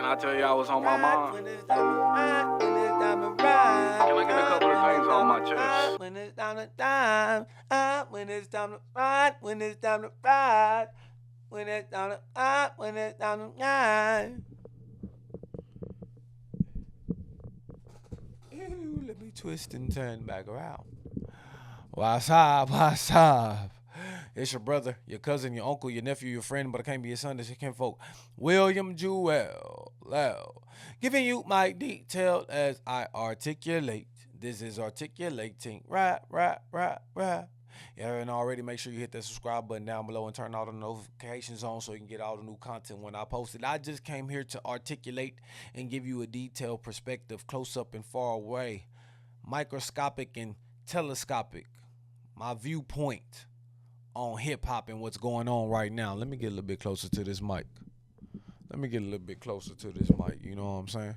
Can I tell y'all what's on my mind? When it's time to ride, when it's time to Can I get a couple of things on my chest? When it's time to time, when it's time to ride, when it's time to ride, when it's time to ride, when it's time to ride. Let me twist and turn back around. What's up? What's up? It's your brother, your cousin, your uncle, your nephew, your friend, but I can't be your son, it's your kinfolk. William Jewell. Giving you my detail as I articulate. This is articulating. Right. You haven't already, make sure you hit that subscribe button down below and turn all the notifications on so you can get all the new content when I post it. I just came here to articulate and give you a detailed perspective, close up and far away, microscopic and telescopic. My viewpoint on hip hop and what's going on right now. Let me get a little bit closer to this mic. You know what I'm saying?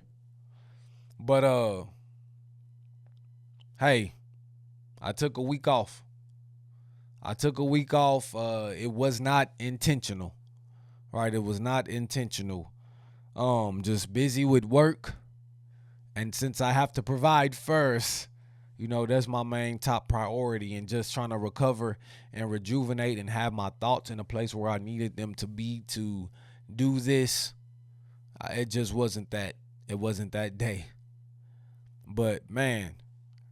But hey, I took a week off. It was not intentional. Right? It was not intentional. Just busy with work. And since I have to provide first, you know, that's my main top priority, and just trying to recover and rejuvenate and have my thoughts in a place where I needed them to be to do this. It just wasn't that. It wasn't that day. But, man,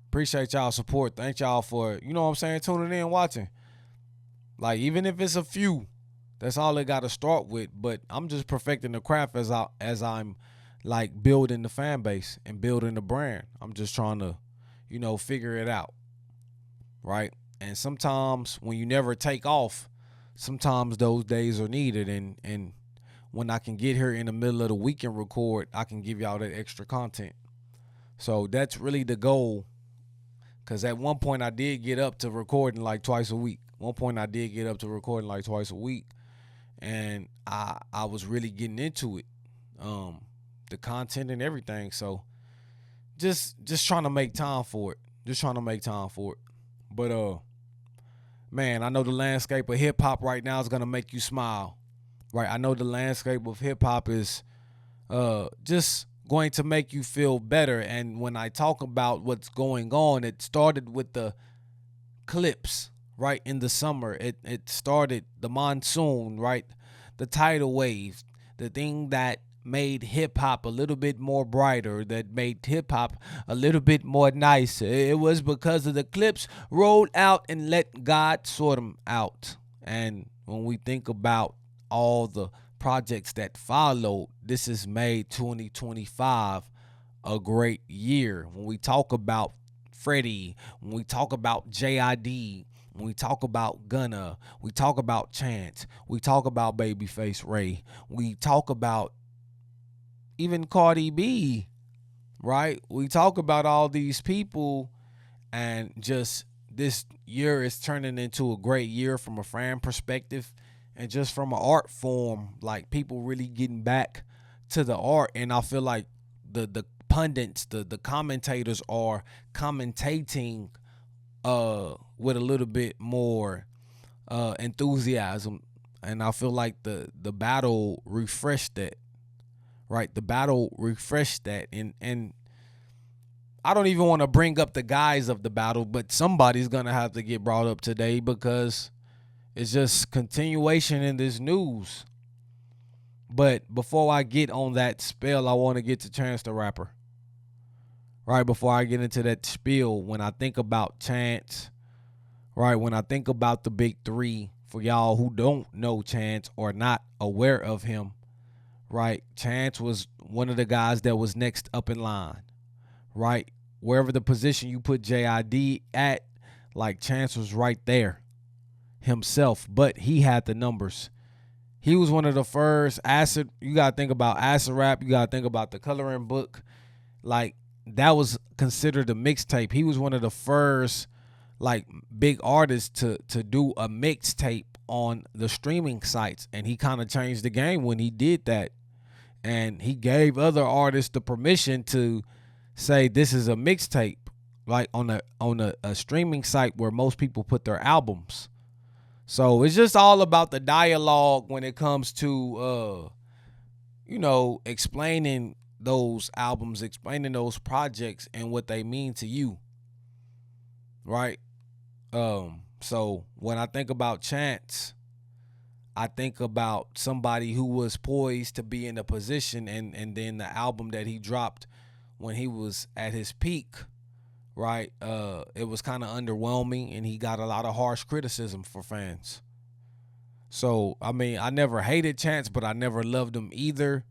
appreciate y'all support. Thank y'all for, you know what I'm saying, tuning in, watching. Like, even if it's a few, that's all they got to start with. But I'm just perfecting the craft as I'm, like, building the fan base and building the brand. I'm just trying to, you know, figure it out, right? And sometimes when you never take off, sometimes those days are needed. And when I can get here in the middle of the week and record, I can give y'all that extra content. So that's really the goal, because at one point I did get up to recording like twice a week. And I was really getting into it, the content and everything. So just trying to make time for it. But man, I know the landscape of hip hop right now is gonna make you smile. Right? I know the landscape of hip hop is just going to make you feel better. And when I talk about what's going on, it started with the clips, right? In the summer. It started the monsoon, right? The tidal waves, the thing that made hip-hop a little bit more brighter, that made hip-hop a little bit more nicer. It was because of the clips rolled out and let God sort them out. And when we think about all the projects that followed, this has made 2025 a great year. When we talk about Freddie, when we talk about JID, when we talk about Gunna, we talk about Chance, we talk about Babyface Ray, we talk about even Cardi B, right? We talk about all these people, and just this year is turning into a great year from a fan perspective, and just from an art form, like people really getting back to the art. And I feel like the pundits, the commentators are commentating with a little bit more enthusiasm, and I feel like the battle refreshed that. Right, the battle refreshed that, and I don't even want to bring up the guys of the battle, but somebody's gonna have to get brought up today, because it's just continuation in this news. But before I get on that spell, I want to get to Chance the Rapper. Right, before I get into that spiel, when I think about Chance, right, when I think about the big three, for y'all who don't know Chance or not aware of him, right, Chance was one of the guys that was next up in line, right? Wherever the position you put JID at, like, Chance was right there himself, but he had the numbers. He was one of the first acid. You got to think about acid rap. You got to think about the coloring book. Like, that was considered a mixtape. He was one of the first, like, big artists to do a mixtape on the streaming sites, and he kind of changed the game when he did that. And he gave other artists the permission to say this is a mixtape, like on a streaming site where most people put their albums. So it's just all about the dialogue when it comes to explaining those albums, explaining those projects and what they mean to you, right? So when I think about Chance, I think about somebody who was poised to be in a position, and then the album that he dropped when he was at his peak, right? It was kind of underwhelming, and he got a lot of harsh criticism for fans. So I mean, I never hated Chance, but I never loved him either.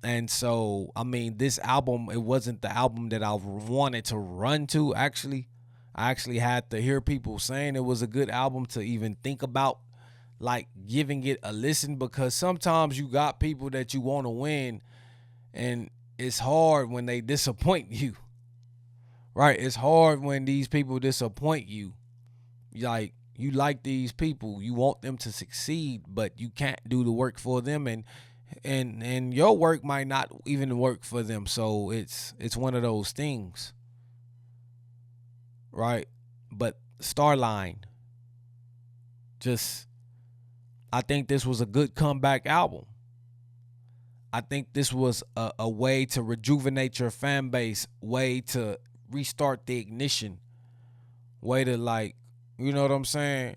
And so, I mean, this album, it wasn't the album that I wanted to run to, actually. I actually had to hear people saying it was a good album to even think about, like, giving it a listen, because sometimes you got people that you want to win, and it's hard when they disappoint you, right? It's hard when these people disappoint you. Like, you like these people, you want them to succeed, but you can't do the work for them, and your work might not even work for them. So it's one of those things, right? But Starline, just, I think this was a good comeback album. I think this was a way to rejuvenate your fan base, way to restart the ignition, way to, like, you know what I'm saying,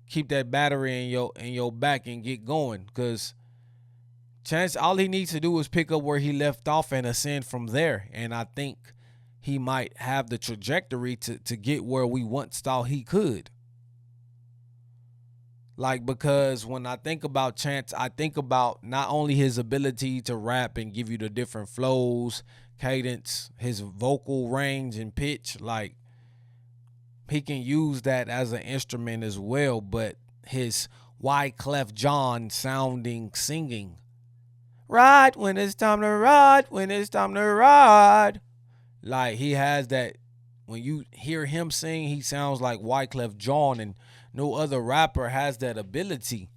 keep that battery in your back and get going. Cause Chance, all he needs to do is pick up where he left off and ascend from there. And I think he might have the trajectory to get where we once thought he could. Like, because when I think about Chance, I think about not only his ability to rap and give you the different flows, cadence, his vocal range and pitch, like, he can use that as an instrument as well, but his Wyclef John sounding singing. Ride when it's time to ride, when it's time to ride. Like, he has that, when you hear him sing, he sounds like Wyclef Jean, and no other rapper has that ability.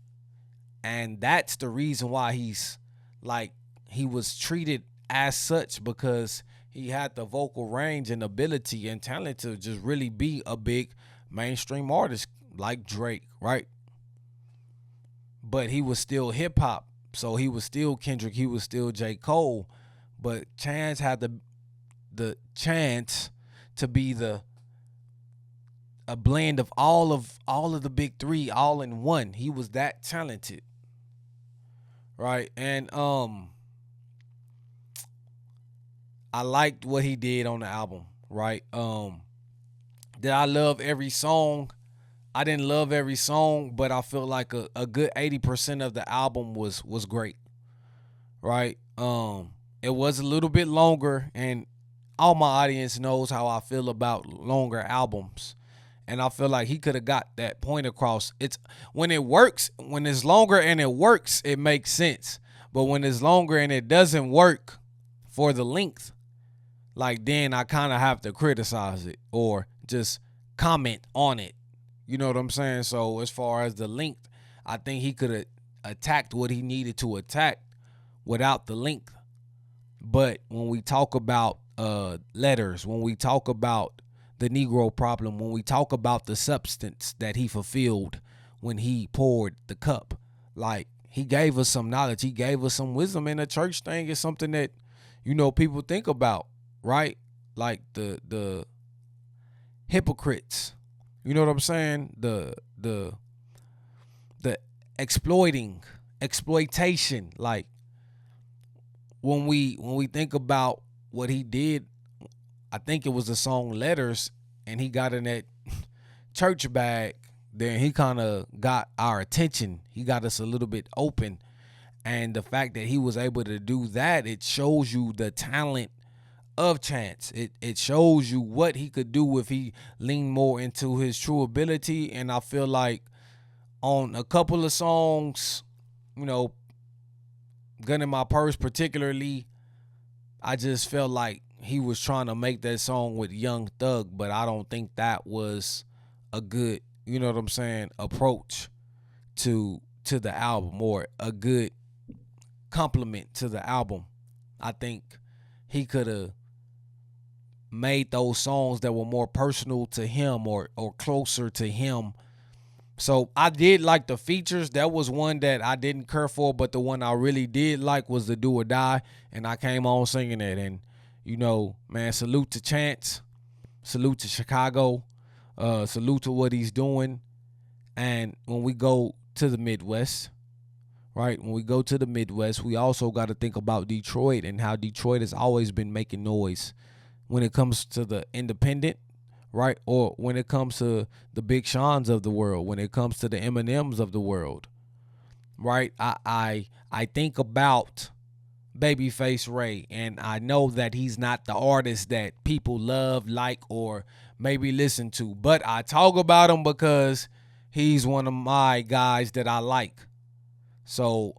And that's the reason why he's, like, he was treated as such, because he had the vocal range and ability and talent to just really be a big mainstream artist like Drake, right? But he was still hip hop. So he was still Kendrick, he was still J. Cole. But Chance had the chance to be a blend of all of the big three all in one. He was that talented. Right? And I liked what he did on the album, right? Did I love every song? I didn't love every song, but I feel like a good 80% of the album was great. Right? It was a little bit longer, and all my audience knows how I feel about longer albums. And I feel like he could have got that point across. It's when it works, when it's longer and it works, it makes sense. But when it's longer and it doesn't work for the length, like, then I kind of have to criticize it or just comment on it. You know what I'm saying? So as far as the length, I think he could have attacked what he needed to attack without the length. But when we talk about letters, when we talk about the Negro problem, when we talk about the substance that he fulfilled when he poured the cup, like, he gave us some knowledge, he gave us some wisdom. And the church thing is something that, people think about, right? Like the hypocrites, you know what I'm saying? The exploitation. Like, when we think about what he did, I think it was the song Letters, and he got in that church bag, then he kind of got our attention. He got us a little bit open. And the fact that he was able to do that, it shows you the talent of Chance. It shows you what he could do if he leaned more into his true ability. And I feel like on a couple of songs, Gun in My Purse particularly, I just felt like he was trying to make that song with Young Thug, but I don't think that was a good, approach to the album, or a good compliment to the album. I think he could have made those songs that were more personal to him, or closer to him, So I did like the features. That was one that I didn't care for, but the one I really did like was the Do or Die, and I came on singing it. And man, salute to Chance, salute to Chicago, salute to what he's doing. And when we go to the Midwest, right? When we go to the Midwest, we also got to think about Detroit and how Detroit has always been making noise when it comes to the independent, right? Or when it comes to the Big Sean's of the world, when it comes to the Eminems of the world, right? I think about Babyface Ray, and I know that he's not the artist that people love, like, or maybe listen to, but I talk about him because he's one of my guys that I like. So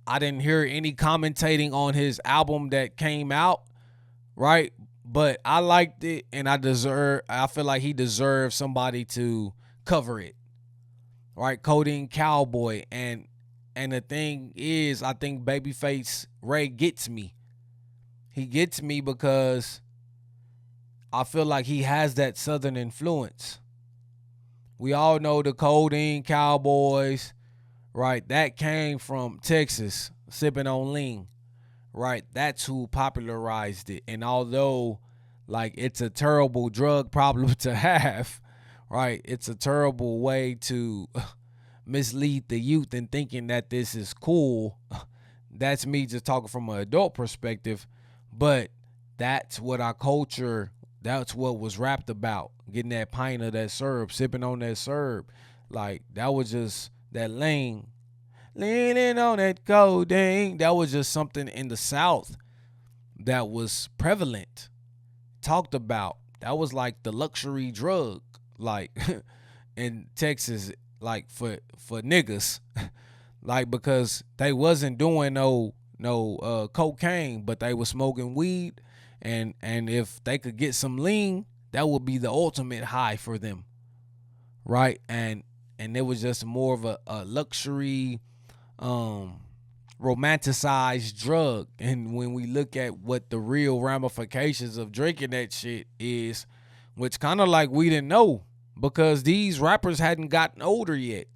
I didn't hear any commentating on his album that came out, right? But I liked it, and I feel like he deserves somebody to cover it, right? Codeine Cowboy, and the thing is, I think Babyface Ray gets me. He gets me because I feel like he has that Southern influence. We all know the Codeine Cowboys, right? That came from Texas, sipping on lean, right? That's who popularized it. And although, like, it's a terrible drug problem to have, right? It's a terrible way to mislead the youth in thinking that this is cool. That's me just talking from an adult perspective, but that's what our culture, that's what was rapped about. Getting that pint of that syrup, sipping on that syrup. Like, that was just that lean. Leaning on that codeine. That was just something in the South that was prevalent, talked about. That was like the luxury drug, like in Texas, like for niggas, like because they wasn't doing no cocaine, but they was smoking weed, and if they could get some lean, that would be the ultimate high for them, right? And it was just more of a luxury, romanticized drug. And when we look at what the real ramifications of drinking that shit is, which kind of like we didn't know because these rappers hadn't gotten older yet.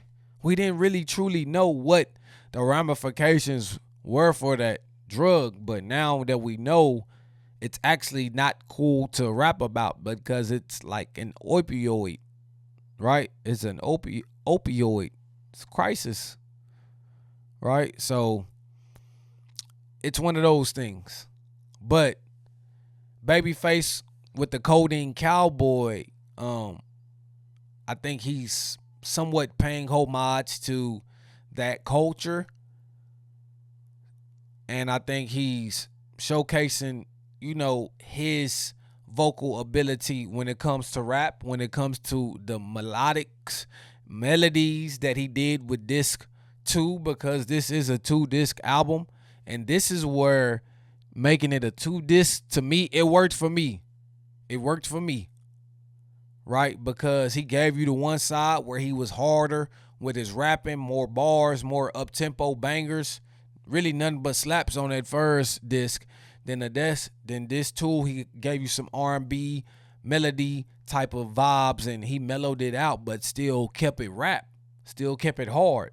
We didn't really truly know what the ramifications were for that drug. But now that we know, it's actually not cool to rap about because it's like an opioid, right? It's an opioid crisis, right? So it's one of those things. But Babyface with the Codeine Cowboy, I think he's somewhat paying homage to that culture. And I think he's showcasing, his vocal ability when it comes to rap, when it comes to the melodics, melodies that he did with disc 2, because this is a 2-disc album. And this is where making it a 2-disc, to me, it worked for me. It worked for me, right? Because he gave you the one side where he was harder with his rapping, more bars, more up-tempo bangers, really nothing but slaps on that first disc. Then this tool, he gave you some R&B melody type of vibes, and he mellowed it out, but still kept it rap, still kept it hard.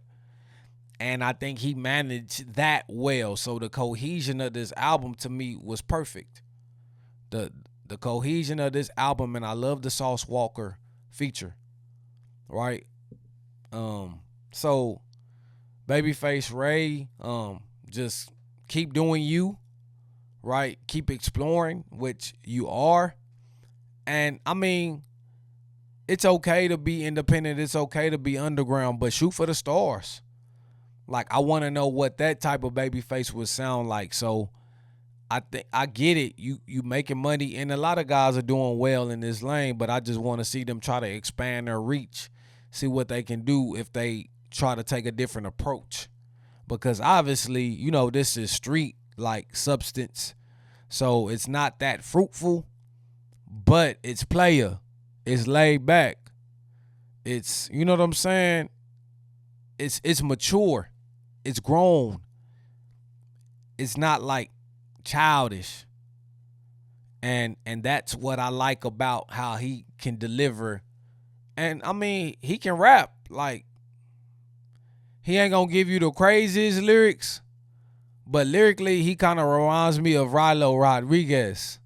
And I think he managed that well. So the cohesion of this album to me was perfect. The cohesion of this album, and I love the Sauce Walker feature, right? So Babyface Ray, just keep doing you, right? Keep exploring, which you are. And I mean, it's okay to be independent. It's okay to be underground, but shoot for the stars. Like, I want to know what that type of Babyface would sound like. So I think I get it. You making money, and a lot of guys are doing well in this lane, but I just want to see them try to expand their reach, see what they can do if they try to take a different approach. Because obviously, this is street like substance. So it's not that fruitful, but it's player. It's laid back. It's, you know what I'm saying? It's mature. It's grown. It's not like childish. And that's what I like about how he can deliver. And I mean, he can rap. like, he ain't gonna give you the craziest lyrics, but lyrically, he kind of reminds me of Rilo Rodriguez.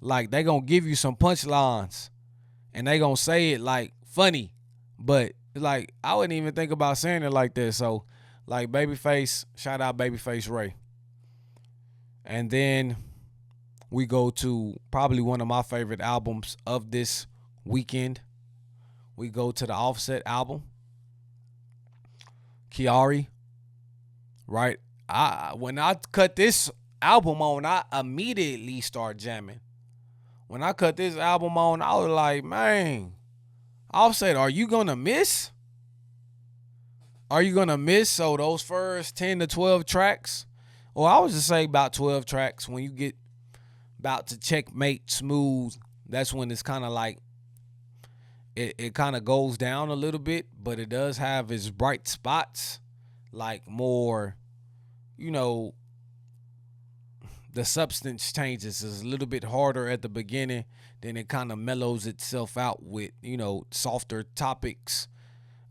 Like, they gonna give you some punchlines, and they gonna say it, like, funny. But, like, I wouldn't even think about saying it like that. So, like, Babyface, shout out Babyface Ray. And then we go to probably one of my favorite albums of this weekend. We go to the Offset album, Kiari, right? When I cut this album on, I immediately start jamming. When I cut this album on, I was like, man, Offset, are you gonna miss? Are you gonna miss? So those first 10 to 12 tracks, or I would just say about 12 tracks, when you get about to checkmate smooth, that's when it's kind of like, it kind of goes down a little bit, but it does have its bright spots, like more, you know, the substance changes. It's a little bit harder at the beginning, then it kind of mellows itself out with, you know, softer topics.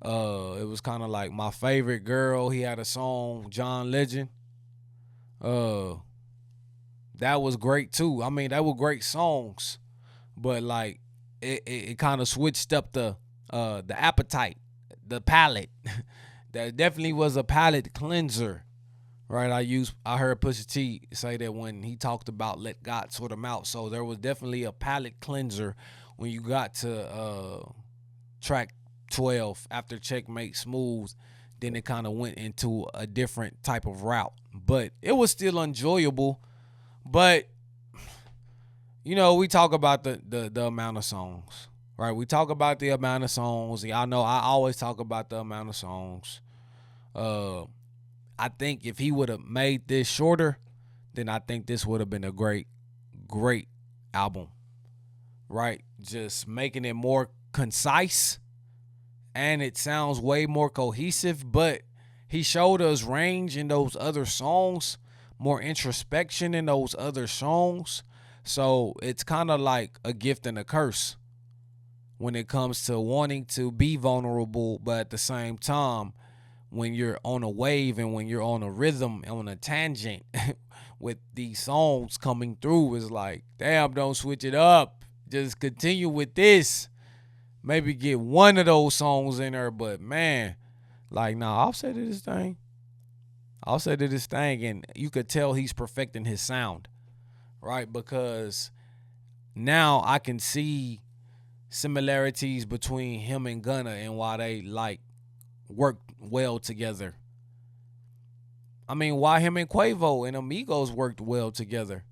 It was kind of like My Favorite Girl. He had a song, John Legend. That was great too. I mean, they were great songs, but like it kind of switched up the appetite, the palate. That definitely was a palate cleanser, right? I heard Pusha T say that when he talked about let God sort them out. So there was definitely a palate cleanser when you got to track 12 after Checkmate Smooth. Then it kind of went into a different type of route, but it was still enjoyable. But you know, we talk about the amount of songs, right? We talk about the amount of songs. Y'all know I always talk about the amount of songs. I think if he would have made this shorter, then I think this would have been a great, great album, right? Just making it more concise, and it sounds way more cohesive, but he showed us range in those other songs, more introspection in those other songs. So it's kind of like a gift and a curse when it comes to wanting to be vulnerable, but at the same time, when you're on a wave and when you're on a rhythm and on a tangent with these songs coming through, it's like, damn, don't switch it up. Just continue with this. Maybe get one of those songs in there, but man, like, nah, Offset did his thing. Offset did his thing, and you could tell he's perfecting his sound, right? Because now I can see similarities between him and Gunna and why they like work well together. I mean, why him and Quavo and Amigos worked well together.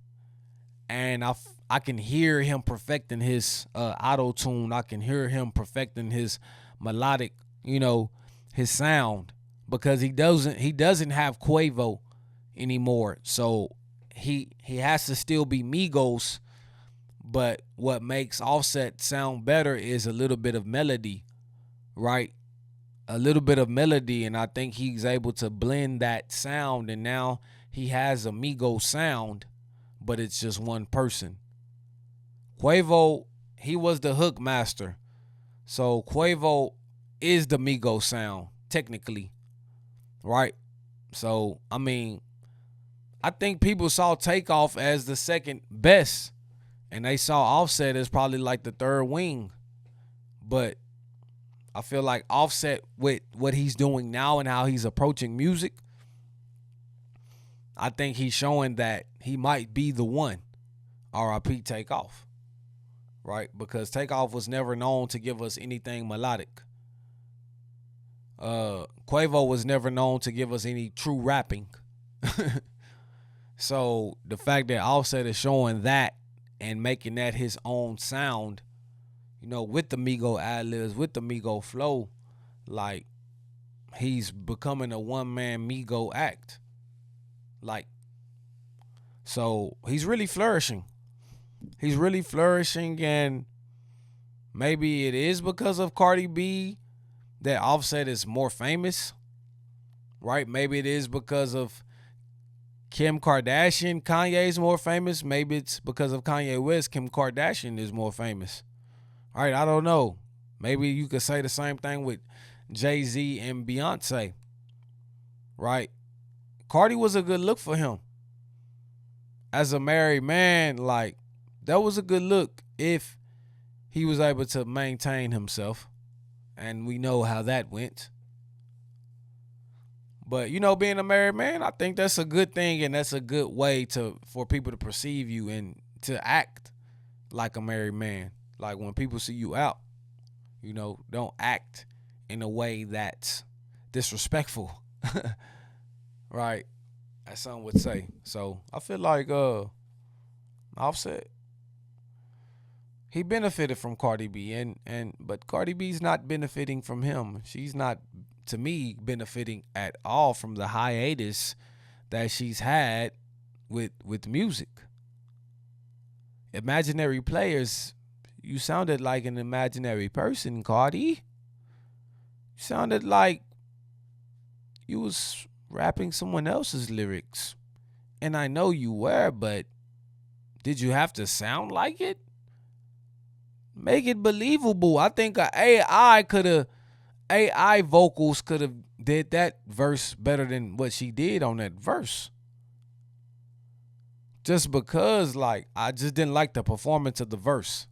And I can hear him perfecting his auto tune. I can hear him perfecting his melodic, you know, his sound, because he doesn't have Quavo anymore. So he has to still be Migos, but what makes Offset sound better is a little bit of melody, right? A little bit of melody, and I think he's able to blend that sound, and now he has a Migos sound, but it's just one person. Quavo, he was the hook master. So Quavo is the Migos sound, technically, right? So, I mean, I think people saw Takeoff as the second best, and they saw Offset as probably like the third wing. But I feel like Offset, with what he's doing now and how he's approaching music, I think he's showing that he might be the one. R.I.P. Takeoff, right? Because Takeoff was never known to give us anything melodic. Quavo was never known to give us any true rapping. So the fact that Offset is showing that and making that his own sound, you know, with the Migo ad-libs, with the Migo flow, like, he's becoming a one-man Migo act. Like, so he's really flourishing. He's really flourishing, and maybe it is because of Cardi B that Offset is more famous, right? Maybe it is because of Kim Kardashian, Kanye's more famous. Maybe it's because of Kanye West, Kim Kardashian is more famous. All right, I don't know. Maybe you could say the same thing with Jay-Z and Beyonce, right? Cardi was a good look for him. As a married man, like, that was a good look if he was able to maintain himself. And we know how that went. But being a married man, I think that's a good thing, and that's a good way for people to perceive you and to act like a married man. Like when people see you out, don't act in a way that's disrespectful. Right? As some would say. So I feel like Offset, he benefited from Cardi B, but Cardi B's not benefiting from him. She's not, to me, benefiting at all from the hiatus that she's had with music. Imaginary players, you sounded like an imaginary person, Cardi. You sounded like you was rapping someone else's lyrics. And I know you were, but did you have to sound like it? Make it believable. I think AI vocals could have did that verse better than what she did on that verse. Just because, like, I just didn't like the performance of the verse.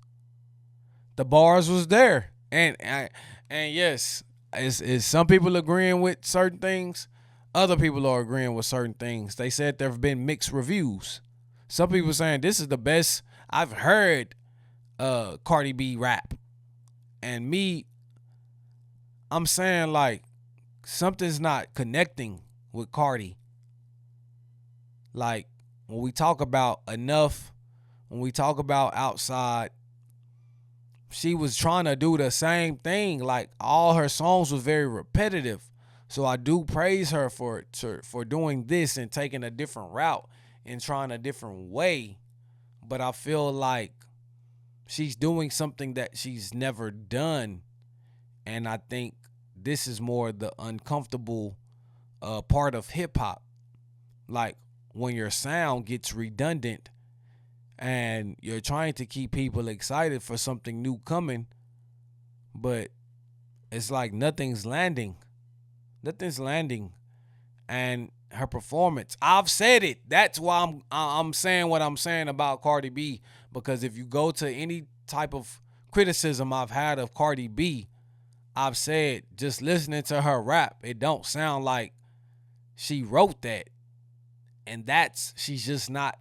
The bars was there, and yes, is some people agreeing with certain things. Other people are agreeing with certain things. They said there have been mixed reviews. Some people saying this is the best I've heard Cardi B rap. And me, I'm saying, like, something's not connecting with Cardi. Like, when we talk about Enough, when we talk about Outside, she was trying to do the same thing. Like, all her songs was very repetitive. So I do praise her for doing this and taking a different route and trying a different way. But I feel like she's doing something that she's never done. And I think this is more the uncomfortable part of hip hop. Like, when your sound gets redundant and you're trying to keep people excited for something new coming, but it's like nothing's landing. Nothing's landing. And her performance, I've said it. That's why I'm saying what I'm saying about Cardi B. Because if you go to any type of criticism I've had of Cardi B, I've said just listening to her rap, it don't sound like she wrote that. And she's just not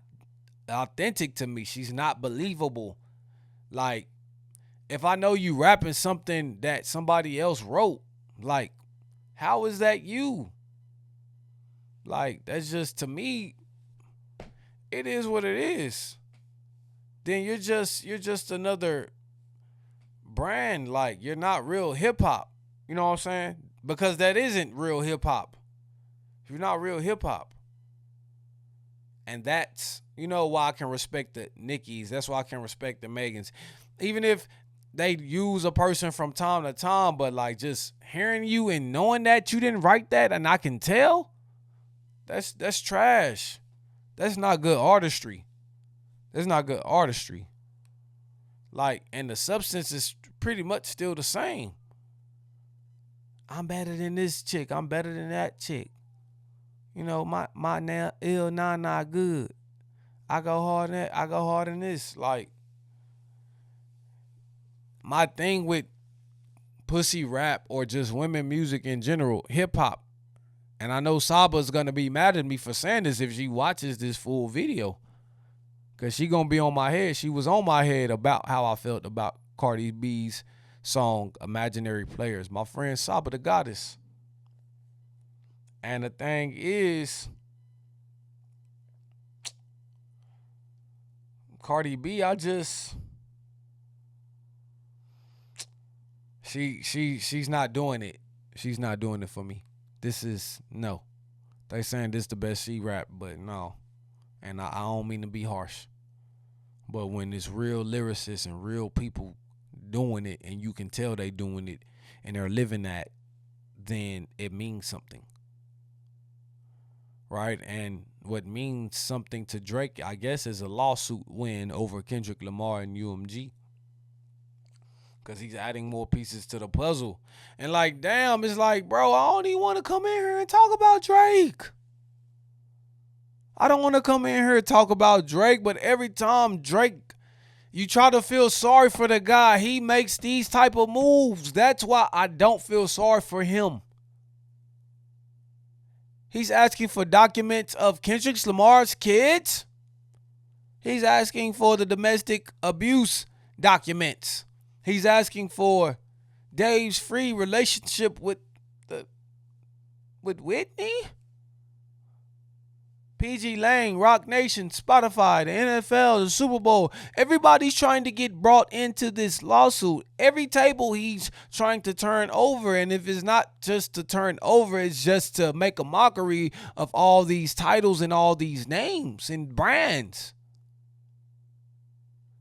authentic to me. She's not believable. Like, if I know you rapping something that somebody else wrote, like, how is that you? Like, that's just, to me, it is what it is. Then you're just another brand. Like, you're not real hip hop. You know what I'm saying? Because that isn't real hip hop. You're not real hip hop. And that's, why I can respect the Nickies. That's why I can respect the Megans. Even if they use a person from time to time, but like just hearing you and knowing that you didn't write that and I can tell, that's trash. That's not good artistry. That's not good artistry. Like, and the substance is pretty much still the same. I'm better than this chick. I'm better than that chick. My now ill nah good. I go hard in that. I go hard in this. Like, my thing with pussy rap or just women music in general, hip hop, and I know Saba's gonna be mad at me for saying this if she watches this full video, cause she gonna be on my head. She was on my head about how I felt about Cardi B's song "Imaginary Players." My friend Saba the Goddess. And the thing is, Cardi B, she's not doing it. She's not doing it for me. This is no. They saying this the best she rap, but no. And I don't mean to be harsh. But when it's real lyricists and real people doing it and you can tell they doing it and they're living that, then it means something. Right? And what means something to Drake, I guess, is a lawsuit win over Kendrick Lamar and UMG. because he's adding more pieces to the puzzle. And like, damn, it's like, bro, I don't even want to come in here and talk about Drake. I don't want to come in here and talk about Drake, but every time Drake, you try to feel sorry for the guy, he makes these type of moves. That's why I don't feel sorry for him. He's asking for documents of Kendrick Lamar's kids. He's asking for the domestic abuse documents. He's asking for Dave's free relationship with Whitney. PG Lang, Rock Nation, Spotify, the NFL, the Super Bowl. Everybody's trying to get brought into this lawsuit. Every table he's trying to turn over. And if it's not just to turn over, it's just to make a mockery of all these titles and all these names and brands.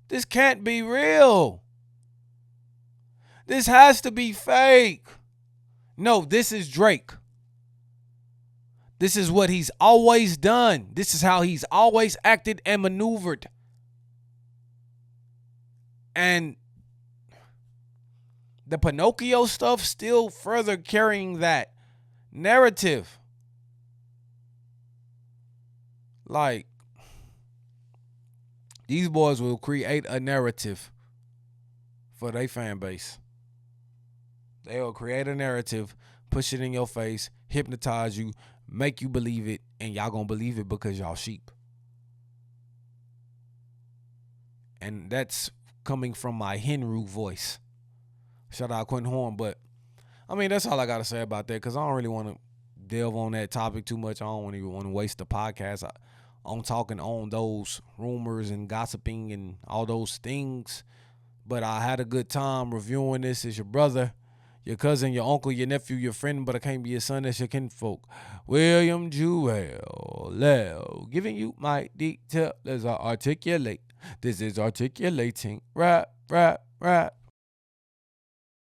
This can't be real. This has to be fake. No, this is Drake. This is what he's always done. This is how he's always acted and maneuvered. And the Pinocchio stuff still further carrying that narrative. Like, these boys will create a narrative for their fan base. They'll create a narrative, push it in your face, hypnotize you, make you believe it, and y'all gonna believe it because y'all sheep. And that's coming from my Henry voice. Shout out Quentin Horn. But I mean, that's all I gotta say about that, because I don't really want to delve on that topic too much. I don't even want to waste the podcast on talking on those rumors and gossiping and all those things. But I had a good time reviewing this. It's your brother, your cousin, your uncle, your nephew, your friend, but I can't be your son. That's your kinfolk, William Jewell, giving you my detail as I articulate. This is articulating. Rap, rap, rap.